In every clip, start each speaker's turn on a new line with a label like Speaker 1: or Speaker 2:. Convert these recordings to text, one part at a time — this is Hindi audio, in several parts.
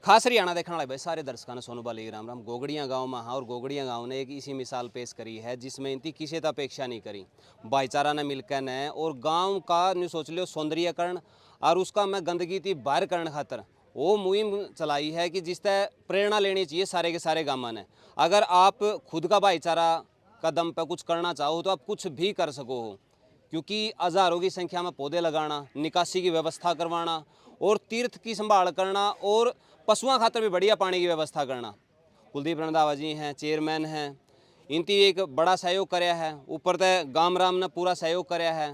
Speaker 1: खास हरियाणा देखने वाले भाई सारे दर्शकों ने सोनू बाली राम राम। गोगड़ियाँ गांव में हाँ, और गोगड़ियाँ गांव ने एक इसी मिसाल पेश करी है जिसमें इनकी किसी तो अपेक्षा नहीं करी, भाईचारा ने मिलकर ने और गांव का नहीं सोच लियो सौंदर्यकरण और उसका मैं गंदगी थी बाहर करने खातर वो मुहिम चलाई है कि जिससे प्रेरणा लेनी चाहिए सारे के सारे गाँव ने। अगर आप खुद का भाईचारा कदम पे कुछ करना चाहो तो आप कुछ भी कर सको हो, क्योंकि हज़ारों की संख्या में पौधे लगाना, निकासी की व्यवस्था करवाना और तीर्थ की संभाल करना और पशुओं खातर भी बढ़िया पानी की व्यवस्था करना। कुलदीप रंधावा जी हैं, चेयरमैन हैं, इनकी एक बड़ा सहयोग कराया है। ऊपर तय गाम राम ने पूरा सहयोग कराया है।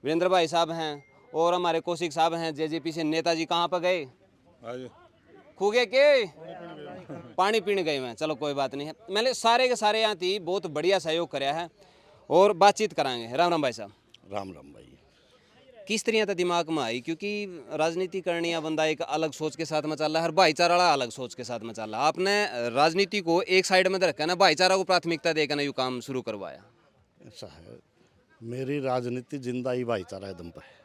Speaker 1: वीरेंद्र भाई साहब हैं और हमारे कौशिक साहब हैं जेजेपी से। नेताजी कहाँ पर गए? खूगे के पानी पीने गए मैं। चलो कोई बात नहीं है, मैंने सारे के सारे यहाँ थी बहुत बढ़िया सहयोग कराया है और बातचीत कराएंगे। राम राम भाई साहब।
Speaker 2: राम राम भाई।
Speaker 1: किस तरह का दिमाग में आई, क्योंकि राजनीति करनी है बंदा एक अलग सोच के साथ में चल रहा है, हर भाईचारा वाला अलग सोच के साथ में चल रहा है। आपने राजनीति को एक साइड में रखा ना, भाईचारा को प्राथमिकता देकर ना यू काम शुरू करवाया।
Speaker 2: ऐसा है, मेरी राजनीति जिंदा ही भाईचारा दम पर है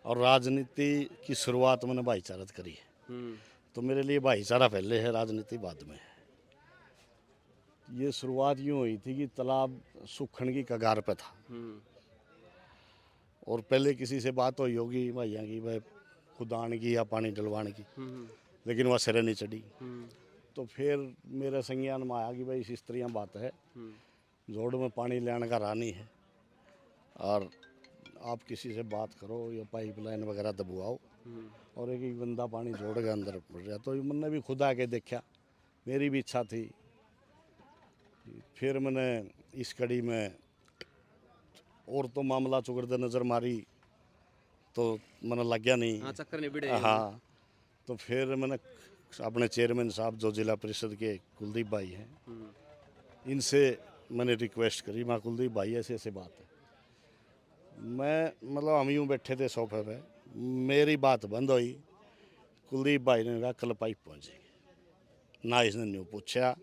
Speaker 2: और राजनीति की शुरुआत मैंने भाईचारा से करी है। तो मेरे लिए भाईचारा पहले है, राजनीति बाद में है। ये शुरुआत यूँ हुई थी कि तालाब सूखने की कगार पे था और पहले किसी से बात हुई होगी भैया की भाई खुदान की या पानी डलवाने की, लेकिन वह सिरे नहीं चढ़ी। तो फिर मेरे संज्ञान में आया कि भाई इस तरह बात है, जोड़ में पानी लेने का रानी है और आप किसी से बात करो या पाइपलाइन वगैरह दबवाओ और एक एक बंदा पानी जोड़ के अंदर पड़ रहा। तो मैंने भी खुद आके देखा, मेरी भी इच्छा थी। फिर मैंने इस कड़ी में और तो मामला चुगड़ते नज़र मारी तो मैंने लग गया नहीं।
Speaker 1: हाँ, चक्कर नहीं बिड़े।
Speaker 2: हाँ, तो फिर मैंने अपने चेयरमैन साहब जो जिला परिषद के कुलदीप भाई हैं, इनसे मैंने रिक्वेस्ट करी, माँ कुलदीप भाई ऐसे ऐसे बात है। मैं मतलब हम यूँ बैठे थे सोफे पे, मेरी बात बंद हुई। कुलदीप भाई ने कहा कल पाइप पहुँचेगी ना, इसने न्यू पूछा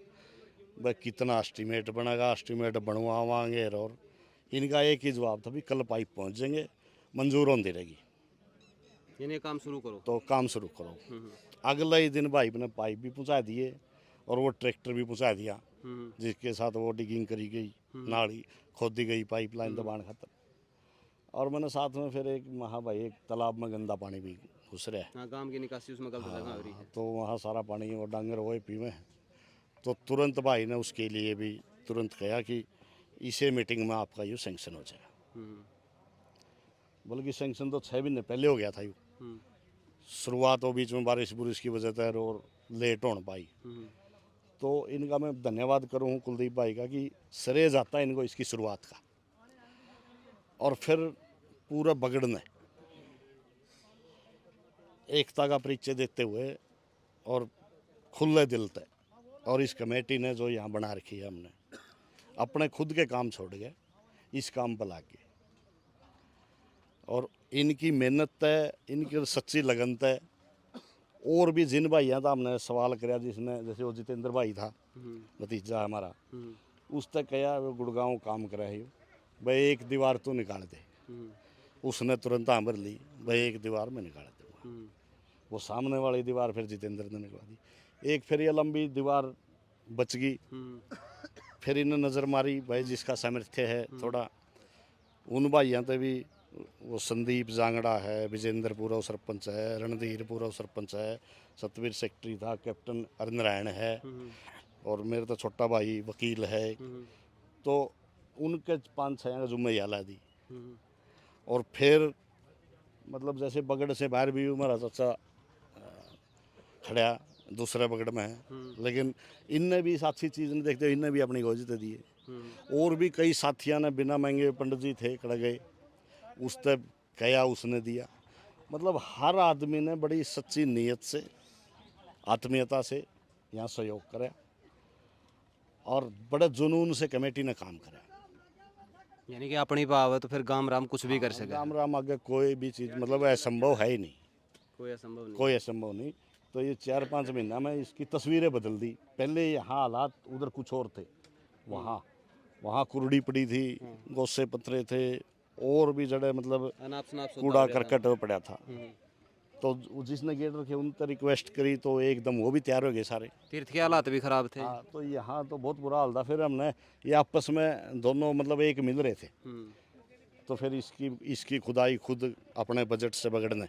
Speaker 2: भाई कितना एस्टीमेट बनेगा, एस्टीमेट बनवावांगे और इनका एक ही जवाब था भी कल पाइप पहुँच जाएंगे, मंजूर होती रहेगी,
Speaker 1: यानी काम शुरू करो।
Speaker 2: तो काम शुरू करो। अगले ही दिन भाई ने पाइप भी पहुँचा दिए और वो ट्रैक्टर भी पहुँचा दिया जिसके साथ वो डिगिंग करी गई, नाली खोदी गई पाइपलाइन दबाने खातर। और मैंने साथ में फिर एक वहाँ भाई एक तालाब में गंदा पानी भी घुस रहा है।
Speaker 1: हाँ, गांव की निकासी उसमें गलत जगह हो रही है।
Speaker 2: तो वहाँ सारा पानी वो डांगर वो पीवे। तो तुरंत भाई ने उसके लिए भी तुरंत कहा कि इसे मीटिंग में आपका यूँ सेंक्शन हो जाएगा। बल्कि सेंक्शन तो 6 महीने पहले हो गया था। यूँ शुरुआत हो बीच में बारिश बुरिश की वजह से और लेट होने पाई। तो इनका मैं धन्यवाद करूँ कुलदीप भाई का कि श्रेय जाता है इनको इसकी शुरुआत का। और फिर पूरा बगड़ ने एकता का परिचय देते हुए और खुले दिल से और इस कमेटी ने जो यहाँ बना रखी है, हमने अपने खुद के काम छोड़ के इस काम पर ला के, और इनकी मेहनत है, इनकी सच्ची लगन है। और भी जिन भाइयों का हमने सवाल कराया, जिसने जैसे वो जितेंद्र भाई था भतीजा हमारा, उस तक कहा वो गुड़गांव काम करा है भाई एक दीवार तो निकाल दे। उसने तुरंत हाँ भर ली भाई एक दीवार में निकाल दूँगा। वो सामने वाली दीवार फिर जितेंद्र ने निकला दी। एक फिर ये लंबी दीवार बच गई। फिर इन्हें नज़र मारी भाई जिसका सामर्थ्य है थोड़ा, उन भाइयों से भी वो संदीप जांगड़ा है, विजेंद्र पूरा सरपंच है, रणधीर पूरा सरपंच है, सतवीर सेक्रेटरी था, कैप्टन हरिनारायण है और मेरे तो छोटा भाई वकील है। तो उनके 5-6 जुम्मे ला दी। और फिर मतलब जैसे बगड़ से बाहर भी हमारा चाचा खड़ा दूसरे बगड़ में है, लेकिन इनने भी साथी चीज़ नहीं देखते, इनने भी अपनी गोजी दिए। और भी कई साथियों ने बिना महंगे पंडित जी थे खड़े गए, उस तक कया उसने दिया। मतलब हर आदमी ने बड़ी सच्ची नीयत से आत्मीयता से यहाँ सहयोग करा और बड़े जुनून से कमेटी ने काम करा।
Speaker 1: यानी कि अपनी भाव तो फिर गाम राम कुछ भी कर सके।
Speaker 2: राम राम आगे कोई भी चीज़ मतलब असंभव है ही नहीं,
Speaker 1: कोई असंभव नहीं।
Speaker 2: कोई असंभव नहीं। तो ये 4-5 महीना में इसकी तस्वीरें बदल दी। पहले यहाँ हालात उधर कुछ और थे, वहाँ कुरड़ी पड़ी थी, गोसे पत्थरे थे और भी जड़े मतलब
Speaker 1: अनाप शनाप
Speaker 2: कूड़ा करकट पड़ा था। तो जिसने गेट रखे उन पर रिक्वेस्ट करी तो एकदम वो भी तैयार हो गए सारे।
Speaker 1: तीर्थ के हालात भी खराब थे।
Speaker 2: हाँ, तो यहाँ तो बहुत बुरा हाल था। फिर हमने ये आपस में दोनों मतलब एक मिल रहे थे, तो फिर इसकी इसकी खुदाई खुद अपने बजट से बगड़ने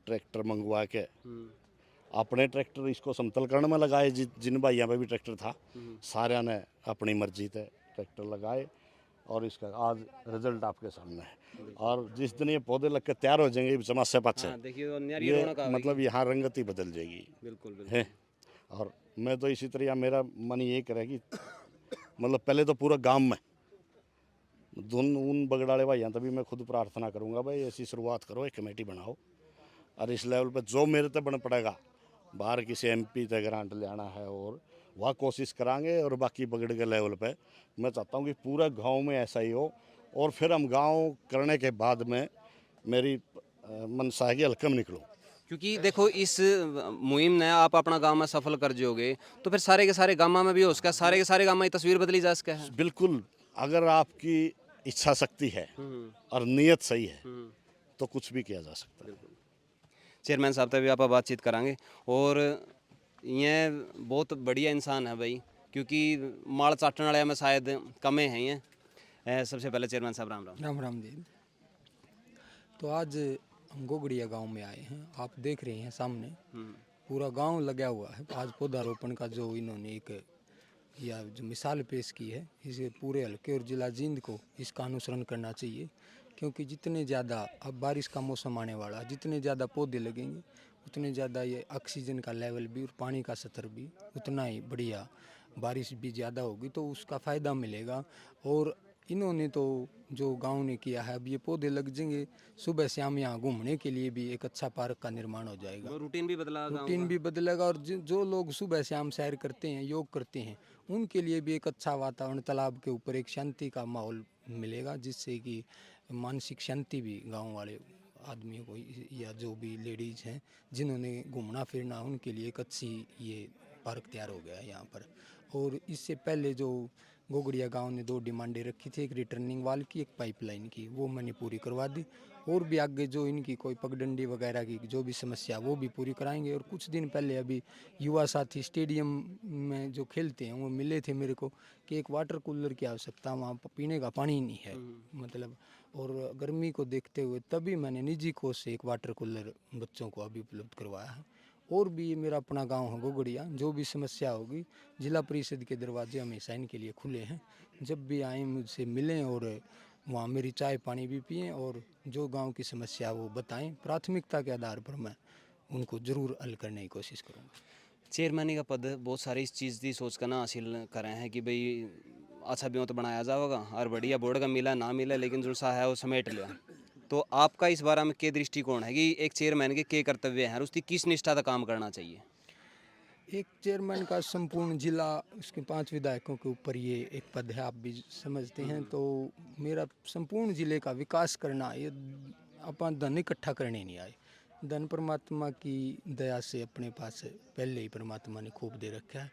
Speaker 2: ट्रैक्टर मंगवा के अपने ट्रैक्टर इसको समतल करने में लगाए। जिन भाइयों पे भी ट्रैक्टर था सारे ने अपनी मर्जी से ट्रैक्टर लगाए और इसका आज रिजल्ट आपके सामने है। और जिस दिन ये पौधे लग के तैयार हो जाएंगे समस्या पाछे,
Speaker 1: हाँ, देखिए वो न्यारी
Speaker 2: ये
Speaker 1: रौनक आवेगी।
Speaker 2: मतलब यहाँ रंगत ही बदल जाएगी
Speaker 1: बिल्कुल बिल्कुल।
Speaker 2: है। और मैं तो इसी तरह मेरा मन ये करे कि मतलब पहले तो पूरा गांव में उन बगड़ाले भाइयों तभी मैं खुद प्रार्थना करूंगा भाई ऐसी शुरुआत करो, एक कमेटी बनाओ और इस लेवल पे जो मेरे तक बन पड़ेगा बाहर किसी MP तक ग्रांट ले आना है और वह कोशिश करांगे। और बाकी बगड़ के लेवल पे मैं चाहता हूँ कि पूरा गांव में ऐसा ही हो। और फिर हम गांव करने के बाद में मेरी मनसा है कि हल्कम निकलूँ।
Speaker 1: क्योंकि देखो इस मुहिम ने आप अपना गांव में सफल कर जोगे तो फिर सारे के सारे गांव में भी हो सका, सारे के सारे गांव में तस्वीर बदली जा सके है।
Speaker 2: बिल्कुल, अगर आपकी इच्छा शक्ति है और नीयत सही है तो कुछ भी किया जा सकता है।
Speaker 1: चेयरमैन साहब से भी आप बातचीत करांगे। और ये बहुत बढ़िया इंसान है भाई, क्योंकि माड़ चाटने वाले में शायद कमे हैं ये। सबसे पहले चेयरमैन साहब राम राम।
Speaker 3: राम राम जी। तो आज हम गोगड़िया गांव में आए हैं। आप देख रहे हैं सामने पूरा गांव लगा हुआ है। आज पौधारोपण का जो इन्होंने एक या जो मिसाल पेश की है, इसे पूरे हल्के और जिला जींद को इसका अनुसरण करना चाहिए। क्योंकि जितने ज़्यादा अब बारिश का मौसम आने वाला है, जितने ज़्यादा पौधे लगेंगे उतने ज़्यादा ये ऑक्सीजन का लेवल भी और पानी का स्तर भी उतना ही बढ़िया, बारिश भी ज़्यादा होगी तो उसका फ़ायदा मिलेगा। और इन्होंने तो जो गांव ने किया है, अब ये पौधे लग जाएंगे, सुबह शाम यहाँ घूमने के लिए भी एक अच्छा पार्क का निर्माण हो जाएगा।
Speaker 1: रूटीन भी बदला गाँव
Speaker 3: रूटीन
Speaker 1: का।
Speaker 3: भी बदलेगा और जो लोग सुबह शाम सैर करते हैं, योग करते हैं, उनके लिए भी एक अच्छा वातावरण, तालाब के ऊपर एक शांति का माहौल मिलेगा, जिससे कि मानसिक शांति भी गांव वाले आदमियों को या जो भी लेडीज़ हैं जिन्होंने घूमना फिरना, उनके लिए एक अच्छी ये पार्क तैयार हो गया है यहाँ पर। और इससे पहले जो गोगड़िया गांव ने 2 डिमांडें रखी थी, एक रिटर्निंग वाल की, एक पाइपलाइन की, वो मैंने पूरी करवा दी। और भी आगे जो इनकी कोई पगडंडी वगैरह की जो भी समस्या वो भी पूरी कराएंगे। और कुछ दिन पहले अभी युवा साथी स्टेडियम में जो खेलते हैं वो मिले थे मेरे को कि एक वाटर कूलर की आवश्यकता, वहाँ पीने का पानी नहीं है मतलब। और गर्मी को देखते हुए तभी मैंने निजी कोष से एक वाटर कूलर बच्चों को अभी उपलब्ध करवाया है। और भी ये मेरा अपना गांव है गोगड़िया, जो भी समस्या होगी जिला परिषद के दरवाजे हमेशा इनके लिए खुले हैं। जब भी आएँ मुझसे मिलें और वहाँ मेरी चाय पानी भी पिएं और जो गांव की समस्या वो बताएं। प्राथमिकता के आधार पर मैं उनको ज़रूर हल करने की कोशिश करूँगा।
Speaker 1: चेयरमैनी का पद बहुत सारे इस चीज़ की सोच कर ना हासिल करे हैं कि भाई अच्छा भी हो तो बनाया जाएगा और बढ़िया बोर्ड का मिला ना मिला लेकिन जो सा है वो समेट लिया। तो आपका इस बारे में क्या दृष्टिकोण है कि एक चेयरमैन के क्या कर्तव्य हैं और उसकी किस निष्ठा का काम करना चाहिए?
Speaker 3: एक चेयरमैन का संपूर्ण जिला, उसके 5 विधायकों के ऊपर ये एक पद है, आप भी समझते हैं। तो मेरा संपूर्ण जिले का विकास करना, ये अपन धन इकट्ठा करने नहीं आए। धन परमात्मा की दया से अपने पास पहले ही परमात्मा ने खूब दे रखा है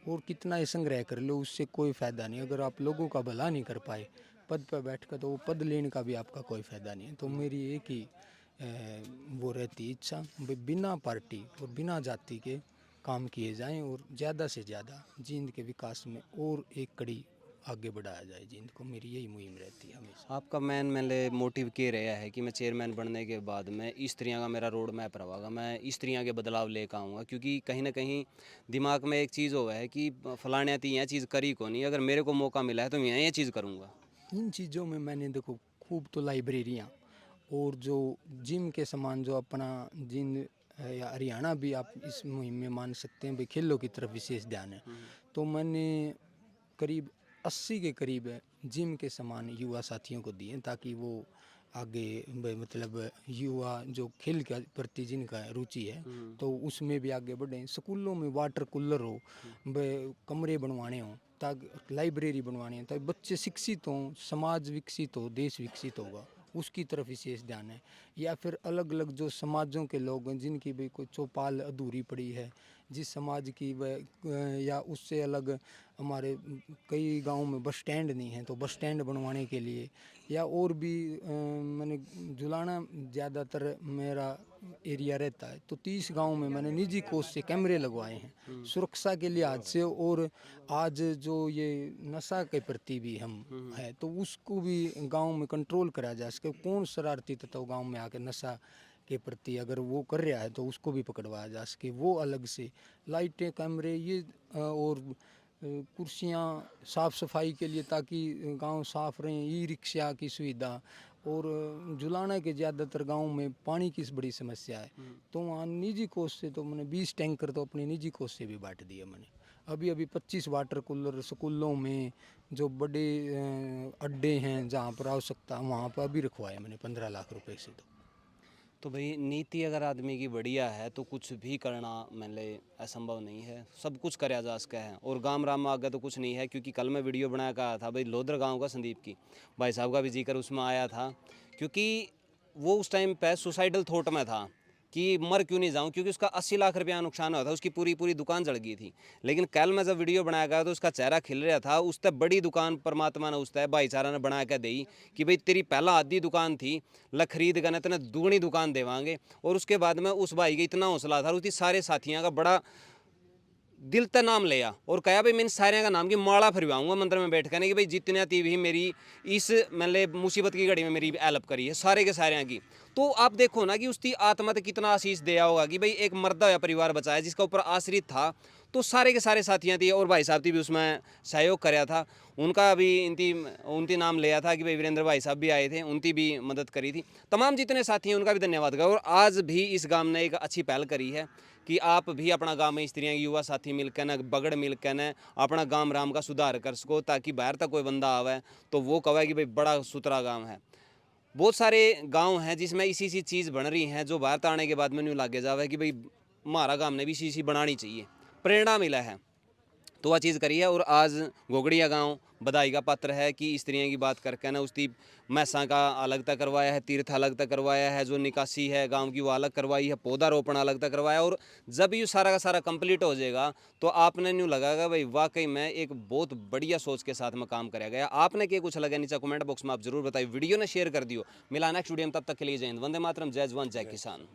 Speaker 3: और कितना ही संग्रह कर लो उससे कोई फ़ायदा नहीं। अगर आप लोगों का भला नहीं कर पाए पद पर बैठ कर, तो वो पद लेने का भी आपका कोई फ़ायदा नहीं है। तो मेरी एक ही वो रहती इच्छा, बिना पार्टी और बिना जाति के काम किए जाएं और ज़्यादा से ज़्यादा जींद के विकास में और एक कड़ी आगे बढ़ाया जाए जींद को। मेरी यही मुहिम रहती है हमेशा।
Speaker 1: आपका मैंने मोटिव क्या रहा है कि मैं चेयरमैन बनने के बाद मैं इस तरह का मेरा रोड मैप रहेगा, मैं इस तरह के बदलाव लेकर आऊँगा? क्योंकि कहीं ना कहीं दिमाग में एक चीज़ हुआ है कि फलाने आती यह चीज़ करी को नहीं, अगर मेरे को मौका मिला है तो मैं ये चीज़ करूँगा।
Speaker 3: इन चीज़ों में मैंने देखो खूब तो लाइब्रेरियाँ और जो जिम के समान जो अपना जींद या हरियाणा भी आप इस मुहिम में मान सकते हैं भाई, खेलों की तरफ विशेष ध्यान है। तो मैंने करीब 80 के करीब जिम के समान युवा साथियों को दिए ताकि वो आगे मतलब युवा जो खेल के प्रति जिनका रुचि है तो उसमें भी आगे बढ़ें। स्कूलों में वाटर कूलर हो, कमरे बनवाने हों, ताकि लाइब्रेरी बनवानी हो ताकि बच्चे शिक्षित हों, समाज विकसित हो, देश विकसित होगा, उसकी तरफ विशेष ध्यान है। या फिर अलग अलग जो समाजों के लोग हैं जिनकी भी कोई चौपाल अधूरी पड़ी है, जिस समाज की वह या उससे अलग हमारे कई गांव में बस स्टैंड नहीं है तो बस स्टैंड बनवाने के लिए, या और भी मैंने जुलाना ज़्यादातर मेरा एरिया रहता है, तो 30 गांव में मैंने निजी कोष से कैमरे लगवाए हैं सुरक्षा के लिहाज से। और आज जो ये नशा के प्रति भी हम है, तो उसको भी गांव में कंट्रोल करा जा सके। कौन शरारती तत्व गांव में आके नशा के प्रति अगर वो कर रहा है तो उसको भी पकड़वाया जा सके, वो अलग से लाइटें, कैमरे ये और कुर्सियाँ साफ़ सफाई के लिए, ताकि गांव साफ़ रहें, ई रिक्शा की सुविधा। और जुलाना के ज़्यादातर गांव में पानी की बड़ी समस्या है, तो वहाँ निजी कोष से तो मैंने 20 टैंकर तो अपने निजी कोष से भी बांट दिए मैंने। अभी 25 वाटर कूलर स्कूलों में, जो बड़े अड्डे हैं जहाँ पर आवश्यकता, वहाँ पर अभी रखवाए मैंने 15 लाख रुपए से।
Speaker 1: तो भाई नीति अगर आदमी की बढ़िया है तो कुछ भी करना मतलब असंभव नहीं है, सब कुछ कराया जा सका है। और गांव राम में आगे तो कुछ नहीं है, क्योंकि कल मैं वीडियो बना के आया था भाई लोधर गांव का, संदीप की भाई साहब का भी जिक्र उसमें आया था, क्योंकि वो उस टाइम पे सुसाइडल थॉट में था कि मर क्यों नहीं जाऊं, क्योंकि उसका 80 लाख रुपया नुकसान हुआ था, उसकी पूरी दुकान जल गई थी। लेकिन कल मैं जब वीडियो बनाया गया तो उसका चेहरा खिल रहा था। उस तक बड़ी दुकान परमात्मा ने, उस तक भाईचारा ने बना के दी कि भाई तेरी पहला आधी दुकान थी, ल खरीद कर तेने दुगनी दुकान देवांगे। और उसके बाद में उस भाई का इतना हौसला था, उसकी सारे साथियों का बड़ा दिल तक नाम लिया और कहा भाई मैंने सारे का नाम की माला फिरवाऊंगा मंदिर में बैठ कर कि भाई जितने आती भी मेरी इस मतलब मुसीबत की घड़ी में मेरी हेल्प करी है सारे के सारे की। तो आप देखो ना कि उसकी आत्मा तक कितना आशीष दिया होगा कि भाई एक मर्दा हुआ परिवार बचाया जिसका ऊपर आश्रित था। तो सारे के सारे साथियाँ थी और भाई साहब थी भी उसमें सहयोग कराया था, उनका भी उनकी नाम लिया था कि भाई वीरेंद्र भाई साहब भी आए थे, उनकी भी मदद करी थी। तमाम जितने साथी हैं उनका भी धन्यवाद करो। और आज भी इस गांव ने एक अच्छी पहल करी है कि आप भी अपना गांव में स्त्रियां युवा साथी मिलकर न बगड़ मिलकर न अपना गांव राम का सुधार कर सको, ताकि बाहर तक कोई बंदा आवे तो वो कहे कि भाई बड़ा सुथरा गाँव है। बहुत सारे गांव हैं जिसमें इसी चीज़ बन रही हैं, जो बाहर आने के बाद में न्यू लागे जावे कि भाई हमारा गांव ने भी इसी बनानी चाहिए, प्रेरणा मिला है तो वह चीज़ करी है। और आज गोगड़िया गांव बधाई का पात्र है कि स्त्रियों की बात करके ना उसकी मैसा का अलग तक करवाया है, तीर्थ अलग तक करवाया है, जो निकासी है गांव की वो अलग करवाई है, पौधारोपण अलग तक करवाया। और जब ये सारा का सारा कंप्लीट हो जाएगा तो आपने न्यू लगेगा भाई वाकई में एक बहुत बढ़िया सोच के साथ में काम कराया गया। आपने क्या कुछ लगा नीचे कमेंट बॉक्स में आप जरूर बताइए, वीडियो ने शेयर कर दियो। मिला नेक्स्ट वीडियो में, तब तक के लिए जय हिंद, वंदे मातरम, जय जवान जय किसान।